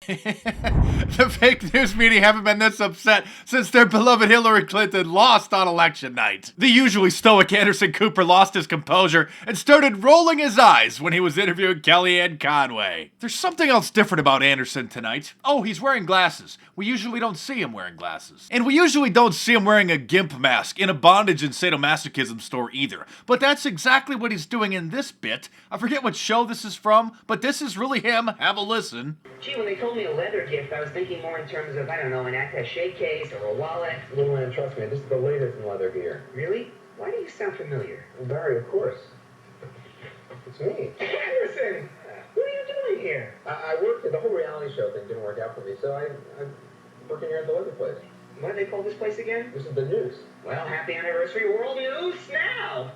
The fake news media haven't been this upset since their beloved Hillary Clinton lost on election night. The usually stoic Anderson Cooper lost his composure and started rolling his eyes when he was interviewing Kellyanne Conway. There's something else different about Anderson tonight. Oh, he's wearing glasses. We usually don't see him wearing glasses. And we usually don't see him wearing a gimp mask in a bondage and sadomasochism store either. But that's exactly what he's doing in this bit. I forget what show this is from, but this is really him. Have a listen. Gee, when they told me a leather gift, I was thinking more in terms of, I don't know, an attaché case or a wallet. Little man, trust me, this is the latest in leather gear. Really? Why do you sound familiar? Barry, of course. It's me. Anderson! What are you doing here? I worked at the whole reality show thing didn't work out for me, so I'm working here at the leather place. What do they call this place again? This is the news. Well, happy anniversary, world news now!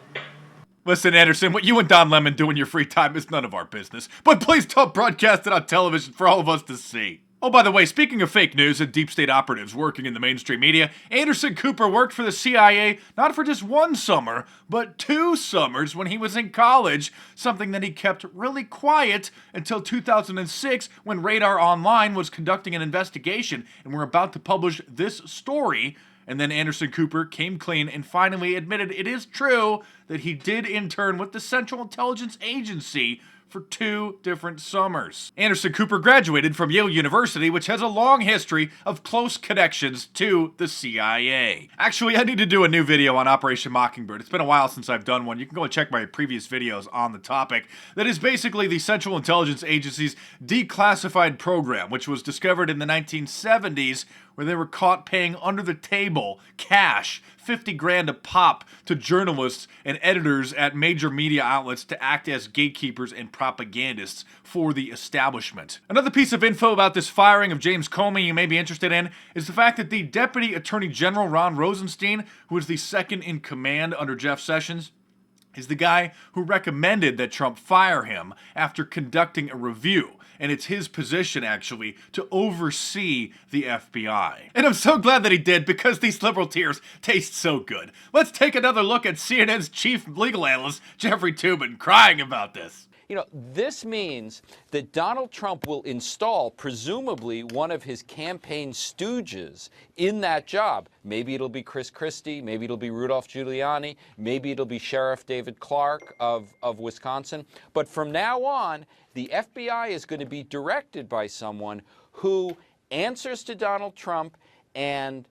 Listen, Anderson, what you and Don Lemon do in your free time is none of our business, but please don't broadcast it on television for all of us to see. Oh, by the way, speaking of fake news and deep state operatives working in the mainstream media, Anderson Cooper worked for the CIA not for just one summer, but 2 summers when he was in college, something that he kept really quiet until 2006 when Radar Online was conducting an investigation and were about to publish this story. And then Anderson Cooper came clean and finally admitted it is true that he did intern with the Central Intelligence Agency for 2 different summers. Anderson Cooper graduated from Yale University, which has a long history of close connections to the CIA. Actually, I need to do a new video on Operation Mockingbird. It's been a while since I've done one. You can go and check my previous videos on the topic. That is basically the Central Intelligence Agency's declassified program, which was discovered in the 1970s, where they were caught paying under the table cash, 50 grand a pop, to journalists and editors at major media outlets to act as gatekeepers and propagandists for the establishment. Another piece of info about this firing of James Comey you may be interested in is the fact that the Deputy Attorney General Ron Rosenstein, who is the second in command under Jeff Sessions, is the guy who recommended that Trump fire him after conducting a review. And it's his position, actually, to oversee the FBI. And I'm so glad that he did, because these liberal tears taste so good. Let's take another look at CNN's chief legal analyst, Jeffrey Toobin, crying about this. You know, this means that Donald Trump will install, presumably, one of his campaign stooges in that job. Maybe it'll be Chris Christie, maybe it'll be Rudolph Giuliani, maybe it'll be Sheriff David Clark of Wisconsin. But from now on, the FBI is going to be directed by someone who answers to Donald Trump and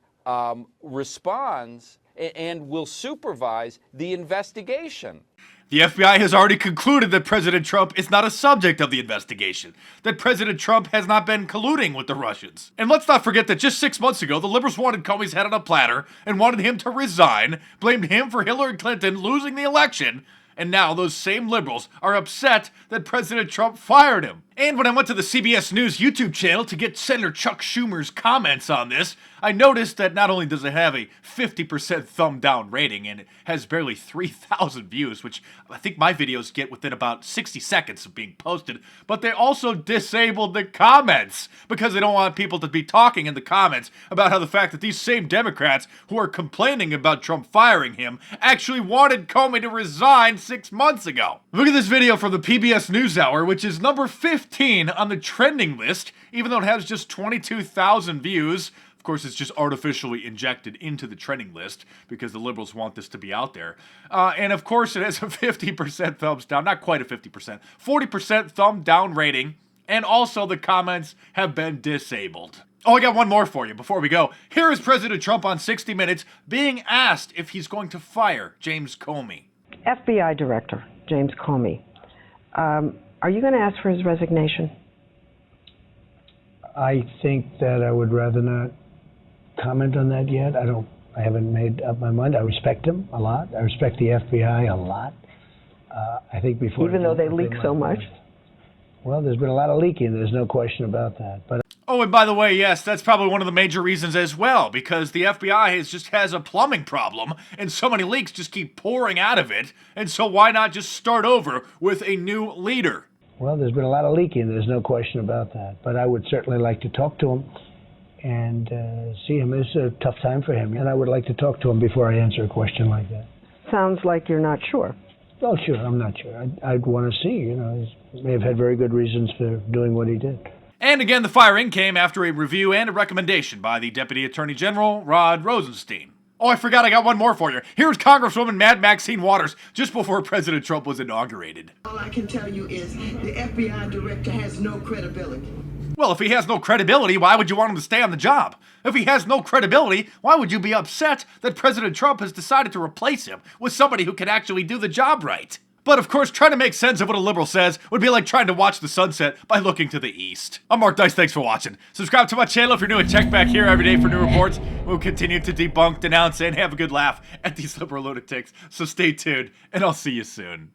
responds and will supervise the investigation. The FBI has already concluded that President Trump is not a subject of the investigation, that President Trump has not been colluding with the Russians. And let's not forget that just 6 months ago, the liberals wanted Comey's head on a platter and wanted him to resign, blamed him for Hillary Clinton losing the election, and now those same liberals are upset that President Trump fired him. And when I went to the CBS News YouTube channel to get Senator Chuck Schumer's comments on this, I noticed that not only does it have a 50% thumb down rating, and it has barely 3,000 views, which I think my videos get within about 60 seconds of being posted, but they also disabled the comments because they don't want people to be talking in the comments about how the fact that these same Democrats who are complaining about Trump firing him actually wanted Comey to resign 6 months ago. Look at this video from the PBS NewsHour, which is number 15 on the trending list, even though it has just 22,000 views. Of course, it's just artificially injected into the trending list because the liberals want this to be out there. And of course, it has a 50% thumbs down, not quite a 50%, 40% thumb down rating. And also the comments have been disabled. Oh, I got one more for you before we go. Here is President Trump on 60 Minutes being asked if he's going to fire James Comey. FBI Director James Comey, are you going to ask for his resignation? I think that I would rather not comment on that yet. I haven't made up my mind. I respect him a lot. I respect the FBI a lot. I think before... Even though they leak so much? Well, there's been a lot of leaking. There's no question about that. But oh, and by the way, yes, that's probably one of the major reasons as well, because the FBI just has a plumbing problem, and so many leaks just keep pouring out of it, and so why not just start over with a new leader? Well, there's been a lot of leaking. There's no question about that. But I would certainly like to talk to him and see him. It's a tough time for him, and I would like to talk to him before I answer a question like that. Sounds like you're not sure. Oh, sure, I'm not sure. I'd want to see, he may have had very good reasons for doing what he did. And again, the firing came after a review and a recommendation by the Deputy Attorney General, Rod Rosenstein. Oh, I forgot, I got one more for you. Here's Congresswoman Mad Maxine Waters just before President Trump was inaugurated. All I can tell you is the FBI director has no credibility. Well, if he has no credibility, why would you want him to stay on the job? If he has no credibility, why would you be upset that President Trump has decided to replace him with somebody who can actually do the job right? But of course, trying to make sense of what a liberal says would be like trying to watch the sunset by looking to the east. I'm Mark Dice, thanks for watching. Subscribe to my channel if you're new and check back here every day for new reports. We'll continue to debunk, denounce, and have a good laugh at these liberal lunatics. So stay tuned, and I'll see you soon.